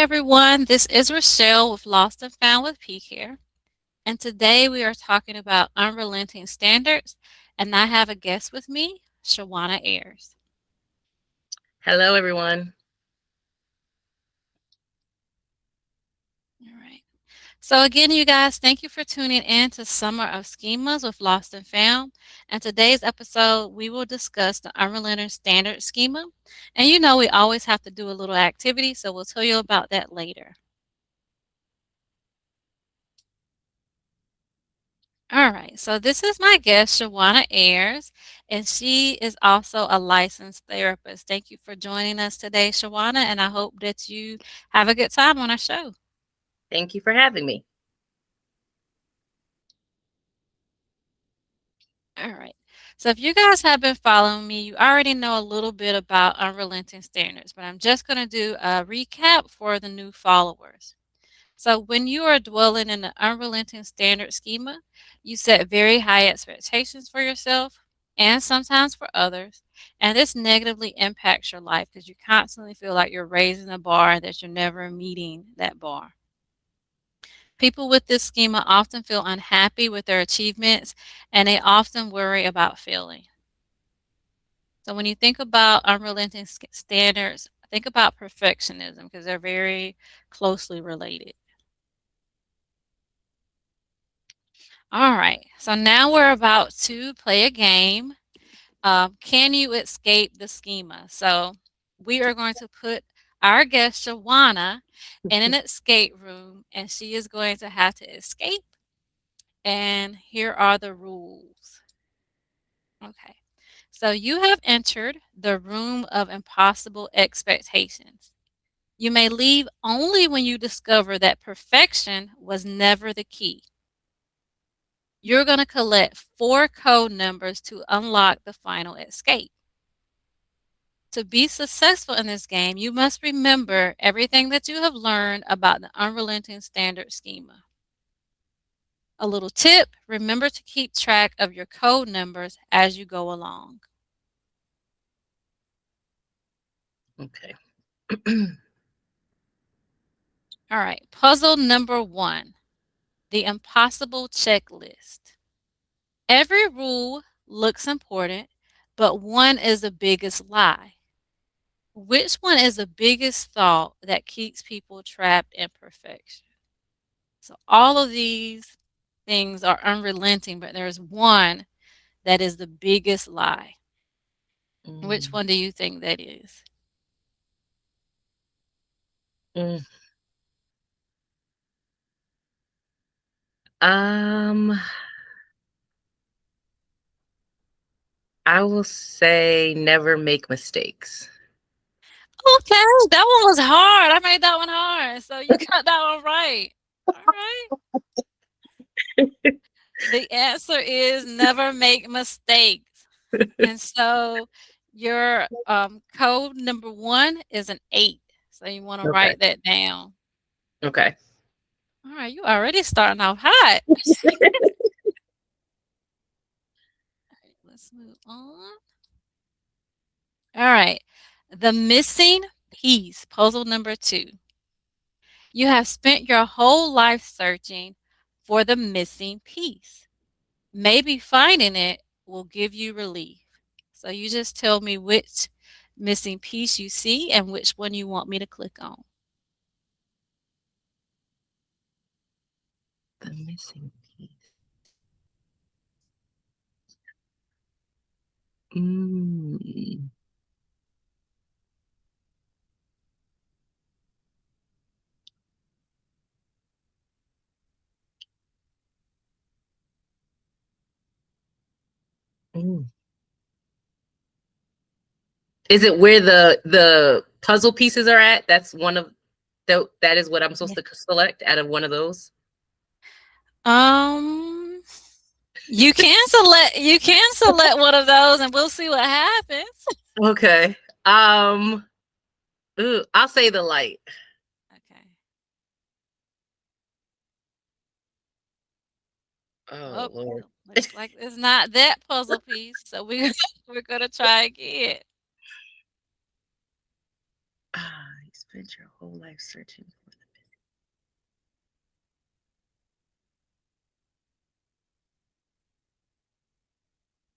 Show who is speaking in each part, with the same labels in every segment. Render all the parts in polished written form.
Speaker 1: everyone, this is Rochelle with Lost and Found with PCare, and today we are talking about unrelenting standards, and I have a guest with me, Shojuana Ayers.
Speaker 2: Hello, everyone.
Speaker 1: All right. So again, you guys, thank you for tuning in to Summer of Schemas with Lost and Found. And today's episode, we will discuss the unrelenting standard schema. And you know we always have to do a little activity, so we'll tell you about that later. All right, so this is my guest, Shojuana Ayers, and she is also a licensed therapist. Thank you for joining us today, Shojuana, and I hope that you have a good time on our show.
Speaker 2: Thank you for having me.
Speaker 1: All right. So if you guys have been following me, you already know a little bit about unrelenting standards, but I'm just going to do a recap for the new followers. So when you are dwelling in the unrelenting standard schema, you set very high expectations for yourself and sometimes for others, and this negatively impacts your life because you constantly feel like you're raising the bar and that you're never meeting that bar. People with this schema often feel unhappy with their achievements and they often worry about failing. So when you think about unrelenting standards, think about perfectionism because they're very closely related. All right, so now we're about to play a game. Can you escape the schema? So we are going to put our guest Shojuana in an escape room, and she is going to have to escape. And here are the rules. Okay, so you have entered the room of impossible expectations. You may leave only when you discover that perfection was never the key. You're going to collect 4 code numbers to unlock the final escape. To be successful in this game, you must remember everything that you have learned about the unrelenting standard schema. A little tip, remember to keep track of your code numbers as you go along.
Speaker 2: Okay.
Speaker 1: All right, puzzle number 1, the impossible checklist. Every rule looks important, but one is the biggest lie. Which one is the biggest thought that keeps people trapped in perfection? So all of these things are unrelenting, but there's one that is the biggest lie. Which
Speaker 2: Mm,
Speaker 1: one do you think that is?
Speaker 2: mm. Um, I will say never make mistakes.
Speaker 1: Okay, that one was hard. I made that one hard. So you got that one right. All right. The answer is never make mistakes. And so your code number 1 is an 8. So you want to
Speaker 2: Okay.
Speaker 1: write that down.
Speaker 2: Okay.
Speaker 1: All right, you already starting off hot. All right, let's move on. All right. The missing piece, puzzle number 2. You have spent your whole life searching for the missing piece. Maybe finding it will give you relief. So you just tell me which missing piece you see and which one you want me to click on.
Speaker 2: The missing piece. Mm. Mm. Is it where the puzzle pieces are at? That's one of that is what I'm supposed
Speaker 1: Yeah.
Speaker 2: to select out of one of those.
Speaker 1: Um, you can select one of those and we'll see what happens.
Speaker 2: Okay. I'll say the light.
Speaker 1: Okay.
Speaker 2: Oh
Speaker 1: Oh,
Speaker 2: Lord.
Speaker 1: looks like it's not that puzzle piece. So we we're gonna try again.
Speaker 2: Spent your whole life searching for the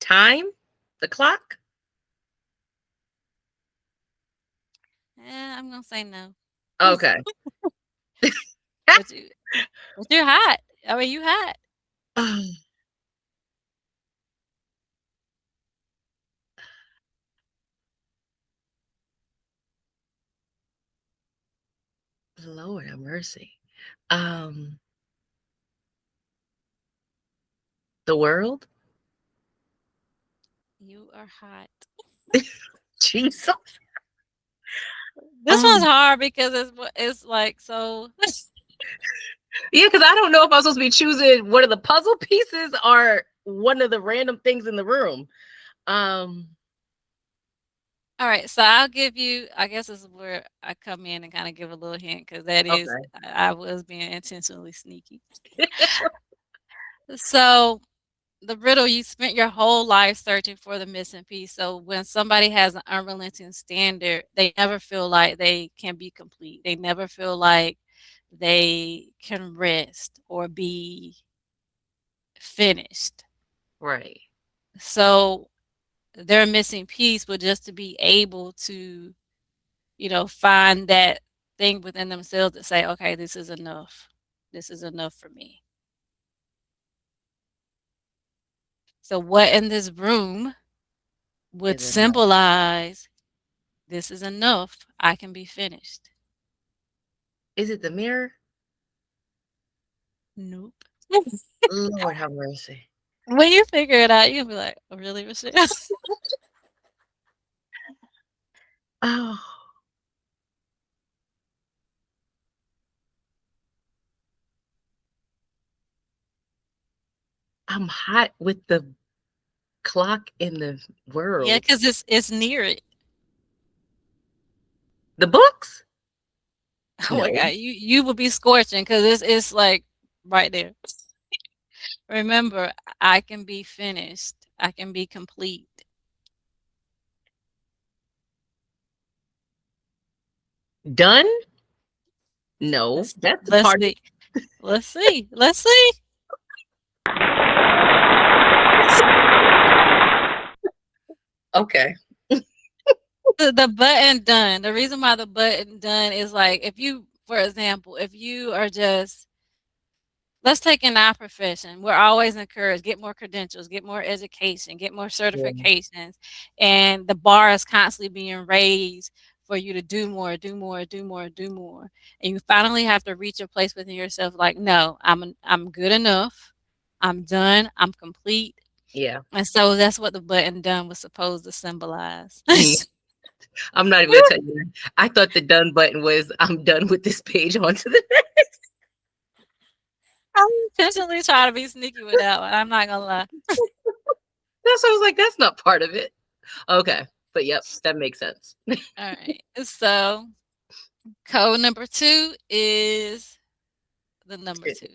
Speaker 2: time, the clock.
Speaker 1: I'm gonna say no.
Speaker 2: Okay.
Speaker 1: But you're hot. I mean, you hot.
Speaker 2: Lord have mercy. Um, the world.
Speaker 1: You are hot.
Speaker 2: Jesus.
Speaker 1: This one's
Speaker 2: Um,
Speaker 1: hard because it's like so.
Speaker 2: yeah, because I don't know if I'm supposed to be choosing one of the puzzle pieces or one of the random things in the room. Um,
Speaker 1: All right, so I'll give you. I guess this is where I come in and kind of give a little hint because that is
Speaker 2: okay.
Speaker 1: I was being intentionally sneaky. So the riddle, you spent your whole life searching for the missing piece. So when somebody has an unrelenting standard, they never feel like they can be complete. They never feel like they can rest or be finished.
Speaker 2: Right.
Speaker 1: So their missing piece would just to be able to, find that thing within themselves that say, okay, this is enough. This is enough for me. So what in this room would
Speaker 2: Is enough.
Speaker 1: symbolize this is enough. I can be finished.
Speaker 2: Is it the mirror?
Speaker 1: Nope.
Speaker 2: Lord have mercy.
Speaker 1: When you figure it out, you'll be like, "Oh, really, Michelle?"
Speaker 2: Oh, I'm hot with the clock in the
Speaker 1: Yeah,
Speaker 2: world.
Speaker 1: because it's near it.
Speaker 2: The books?
Speaker 1: Oh my
Speaker 2: No.
Speaker 1: god, you will be scorching because it's like right there. Remember, I can be finished. I can be complete.
Speaker 2: Done? No.
Speaker 1: Let's
Speaker 2: That's the
Speaker 1: let's
Speaker 2: part.
Speaker 1: see. Let's see. Let's see.
Speaker 2: Okay.
Speaker 1: The button done. The reason why the button done is like if you, for example, if you are just let's take in our profession. We're always encouraged, get more credentials, get more education, get more
Speaker 2: Yeah.
Speaker 1: certifications, and the bar is constantly being raised for you to do more, do more, do more, do more. And you finally have to reach a place within yourself like, no, I'm good enough. I'm done. I'm complete.
Speaker 2: Yeah.
Speaker 1: And so that's what the button done was supposed to symbolize.
Speaker 2: I'm not even gonna tell you that. I thought the done button was I'm done with this page on to the next.
Speaker 1: I'm intentionally trying to be sneaky with that one. I'm not gonna lie.
Speaker 2: That's why I was like, that's not part of it. Okay. But yep, that makes sense.
Speaker 1: All right. So code number two is the number two.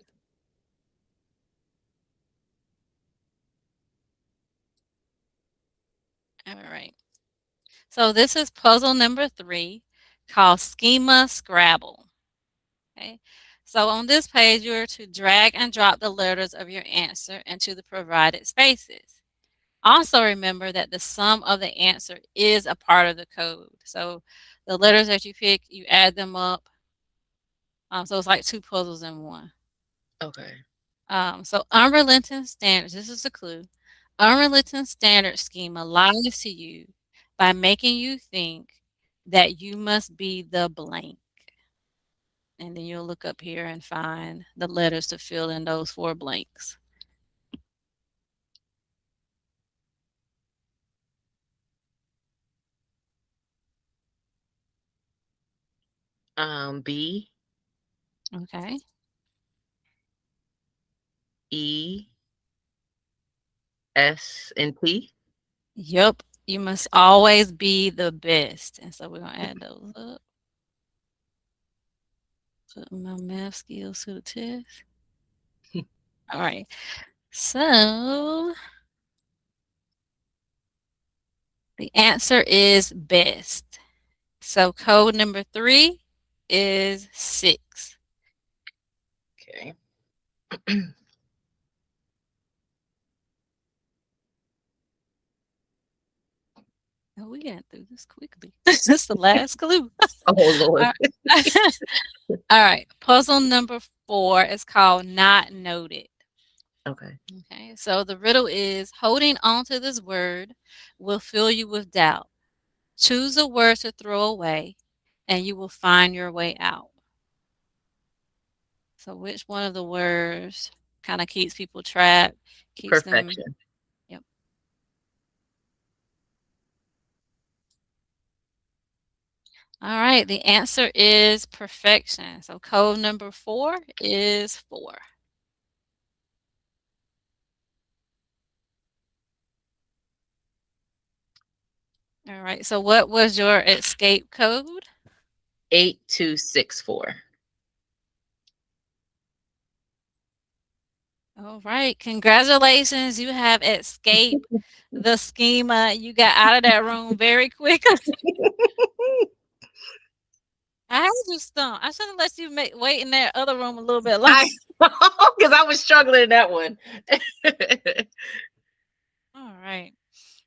Speaker 1: All right. So this is puzzle number three called Schema Scrabble. Okay. So on this page, you're to drag and drop the letters of your answer into the provided spaces. Also remember that the sum of the answer is a part of the code. So the letters that you pick, you add them up. So it's like two puzzles in one.
Speaker 2: Okay.
Speaker 1: So unrelenting standards, this is a clue. Unrelenting standard schema lies to you by making you think that you must be the blank. And then you'll look up here and find the letters to fill in those four blanks.
Speaker 2: B,
Speaker 1: Okay.
Speaker 2: E, S, and T.
Speaker 1: Yep. You must always be the best. And so we're going to add those up. Put my math skills to the test. All right. So the answer is best. So code number three is 6.
Speaker 2: Okay.
Speaker 1: Oh, we got through this quickly. This is the last clue.
Speaker 2: Oh Lord.
Speaker 1: All all right. Puzzle number 4 is called Not Noted.
Speaker 2: Okay.
Speaker 1: Okay, so the riddle is holding on to this word will fill you with doubt. Choose a word to throw away, and you will find your way out. So, which one of the words kind of keeps people trapped, keeps them?
Speaker 2: Perfection.
Speaker 1: Yep. All right, the answer is perfection. So, code number 4 is 4. All right, so what was your escape code?
Speaker 2: 8264.
Speaker 1: All right, congratulations. You have escaped the schema. You got out of that room very quickly. I had you stumped. I should have let you wait in that other room a little bit longer.
Speaker 2: I because I was struggling in that one.
Speaker 1: All right.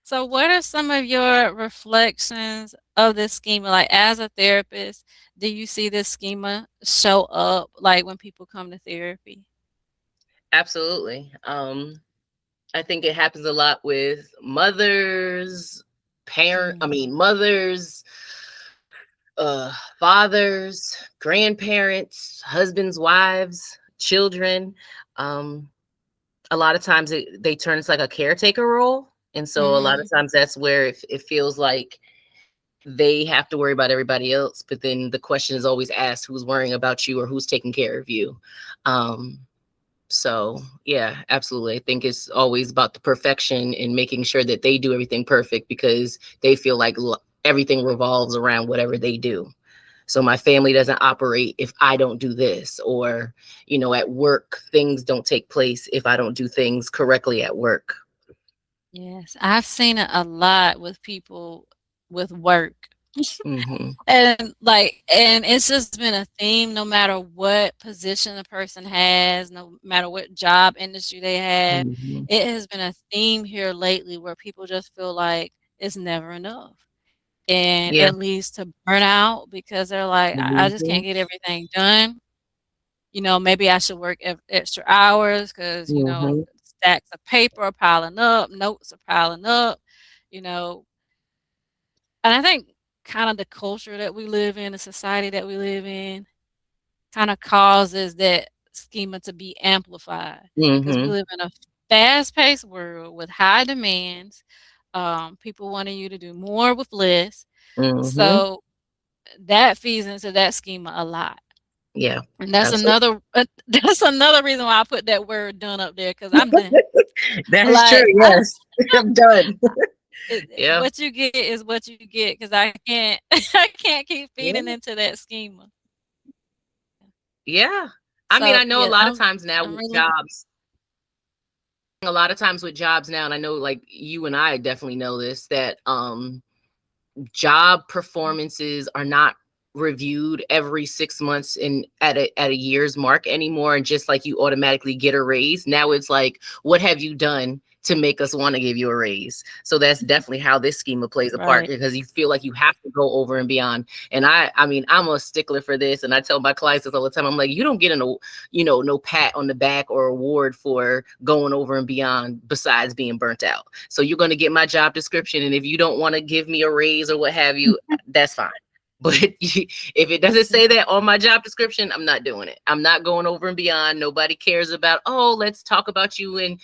Speaker 1: So, what are some of your reflections of this schema? Like, as a therapist, do you see this schema show up like when people come to therapy?
Speaker 2: Absolutely. I think it happens a lot with mothers,
Speaker 1: Mhm.
Speaker 2: mothers, fathers, grandparents, husbands, wives, children. Um, a lot of times they turn into like a caretaker role. And so a lot of
Speaker 1: Mhm.
Speaker 2: times that's where it feels like they have to worry about everybody else. But then the question is always asked, who's worrying about you or who's taking care of you? Um, so yeah, absolutely. I think it's always about the perfection and making sure that they do everything perfect because they feel like everything revolves around whatever they do. So my family doesn't operate if I don't do this, or, at work, things don't take place if I don't do things correctly at work.
Speaker 1: Yes, I've seen it a lot with people with work.
Speaker 2: Hmm.
Speaker 1: And it's just been a theme no matter what position a person has, no matter what job industry they have.
Speaker 2: Hmm.
Speaker 1: It has been a theme here lately where people just feel like it's never enough. And
Speaker 2: Yeah.
Speaker 1: it leads to burnout because they're like, I just
Speaker 2: Hmm.
Speaker 1: can't get everything done. Maybe I should work extra hours because,
Speaker 2: Hmm.
Speaker 1: stacks of paper are piling up, notes are piling up, you know, and I think kind of the culture that we live in, the society that we live in, kind of causes that schema to be amplified because we
Speaker 2: Hmm.
Speaker 1: live in a fast-paced world with high demands. People wanting you to do more with less.
Speaker 2: Hmm.
Speaker 1: So that feeds into that schema a lot.
Speaker 2: Yeah.
Speaker 1: And that's
Speaker 2: Absolutely.
Speaker 1: another that's another reason why I put that word done up there because I'm done.
Speaker 2: That is true.
Speaker 1: Like
Speaker 2: Yes. I'm done. Yeah.
Speaker 1: what you get is what you get because I can't I can't keep feeding
Speaker 2: Yeah.
Speaker 1: into that schema.
Speaker 2: Yeah. I
Speaker 1: So
Speaker 2: know a
Speaker 1: yeah,
Speaker 2: lot of
Speaker 1: I'm
Speaker 2: times now
Speaker 1: I'm
Speaker 2: with
Speaker 1: really
Speaker 2: jobs, and I know like you and I definitely know this, that job performances are not reviewed every 6 months and at a year's mark anymore, and just like you automatically get a raise. Now it's like, what have you done to make us want to give you a raise? So that's definitely how this schema plays a part,
Speaker 1: right.
Speaker 2: because you feel like you have to go over and beyond. And I'm a stickler for this, and I tell my clients this all the time. I'm like, you don't get no pat on the back or award for going over and beyond besides being burnt out. So you're going to get my job description, and if you don't want to give me a raise or what have you, that's fine. But if it doesn't say that on my job description, I'm not doing it. I'm not going over and beyond. Nobody cares about, oh, let's talk about you in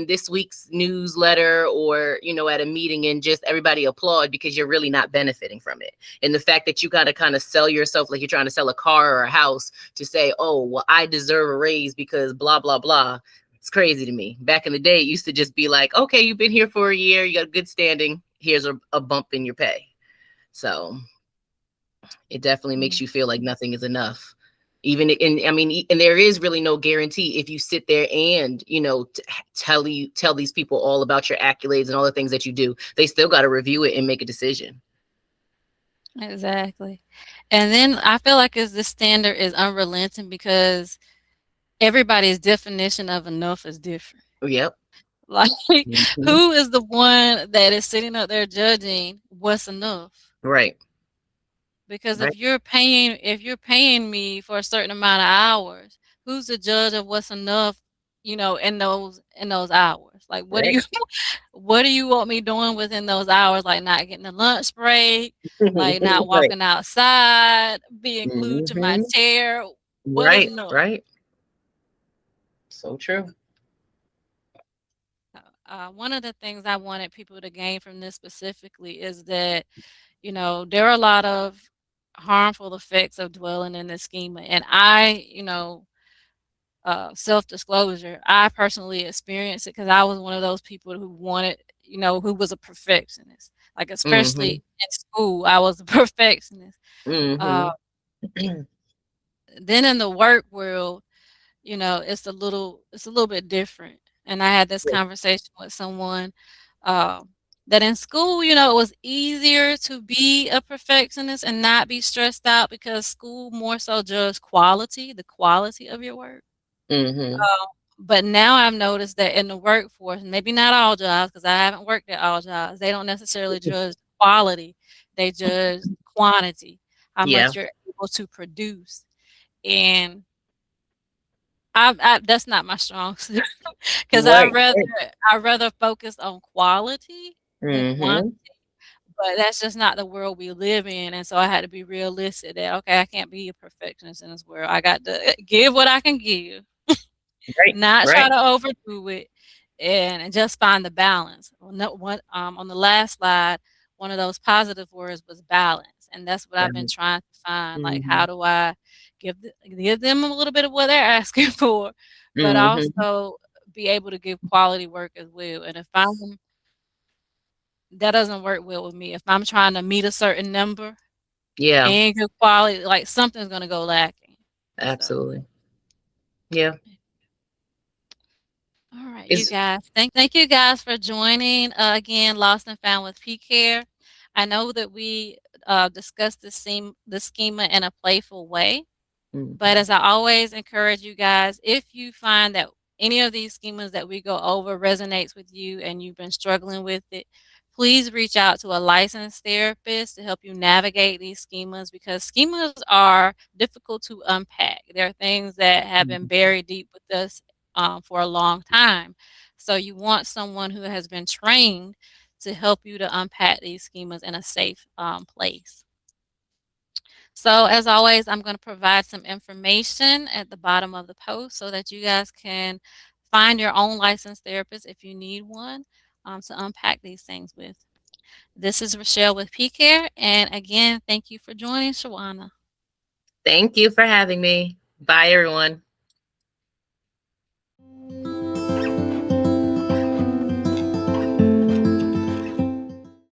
Speaker 2: this week's newsletter, or at a meeting, and just everybody applaud because you're really not benefiting from it. And the fact that you got to kind of sell yourself like you're trying to sell a car or a house to say, oh, well, I deserve a raise because blah blah blah. It's crazy to me. Back in the day, it used to just be like, okay, you've been here for a year, you got good standing, here's a bump in your pay. So it definitely makes
Speaker 1: Mm.
Speaker 2: you feel like nothing is enough. Even and and there is really no guarantee if you sit there and tell these people all about your accolades and all the things that you do, they still got to review it and make a decision.
Speaker 1: Exactly. And then I feel like is the standard is unrelenting because everybody's definition of enough is different.
Speaker 2: Yep.
Speaker 1: Like,
Speaker 2: Mhm.
Speaker 1: who is the one that is sitting up there judging what's enough?
Speaker 2: Right.
Speaker 1: Because
Speaker 2: Right.
Speaker 1: if you're paying me for a certain amount of hours, who's the judge of what's enough, in those hours? Like, what do
Speaker 2: Right.
Speaker 1: you what do you want me doing within those hours? Like, not getting a lunch break, like not
Speaker 2: Right.
Speaker 1: walking outside, being glued to my
Speaker 2: Mhm.
Speaker 1: chair. What is
Speaker 2: Right.
Speaker 1: enough?
Speaker 2: Right. So true.
Speaker 1: One of the things I wanted people to gain from this specifically is that, there are a lot of harmful effects of dwelling in the schema. And self-disclosure, I personally experienced it because I was one of those people who wanted, who was a perfectionist. Like, especially
Speaker 2: Mhm.
Speaker 1: in school, I was a perfectionist. Uh,
Speaker 2: Mhm.
Speaker 1: then in the work world, it's a little bit different. And I had this
Speaker 2: Yeah.
Speaker 1: conversation with someone um, that in school, it was easier to be a perfectionist and not be stressed out because school more so judged quality, the quality of your work.
Speaker 2: Mhm.
Speaker 1: Um, but now I've noticed that in the workforce, maybe not all jobs, because I haven't worked at all jobs, they don't necessarily judge quality. They judge quantity, how
Speaker 2: Yeah.
Speaker 1: much you're able to produce. And I that's not my strong suit because
Speaker 2: Right. Right.
Speaker 1: I rather focus on quality than quantity.
Speaker 2: Mhm.
Speaker 1: But that's just not the world we live in, and so I had to be realistic that, okay, I can't be a perfectionist in this world. I got to give what I can give.
Speaker 2: Right.
Speaker 1: Not try
Speaker 2: Right.
Speaker 1: to overdo it and just find the balance. Well, no, on the last slide, one of those positive words was balance, and that's what I've been trying to find. Like, how
Speaker 2: Mhm.
Speaker 1: do I give them a little bit of what they're asking for, but
Speaker 2: Mhm.
Speaker 1: also be able to give quality work as well. And if I'm that doesn't work well with me. If I'm trying to meet a certain number
Speaker 2: Yeah.
Speaker 1: and give quality, like something's gonna go lacking. So.
Speaker 2: Absolutely. Yeah.
Speaker 1: All right, you
Speaker 2: It's
Speaker 1: guys. Thank you guys for joining again, Lost and Found with PCare. I know that we discussed the schema in a playful way, but
Speaker 2: mhm.
Speaker 1: as I always encourage you guys, if you find that any of these schemas that we go over resonates with you and you've been struggling with it, please reach out to a licensed therapist to help you navigate these schemas because schemas are difficult to unpack. There are things that have been buried deep with us for a long time. So you want someone who has been trained to help you to unpack these schemas in a safe place. So as always, I'm going to provide some information at the bottom of the post so that you guys can find your own licensed therapist if you need one to unpack these things with. This is Rochelle with PCare, and again, thank you for joining, Shawana.
Speaker 2: Thank you for having me. Bye, everyone.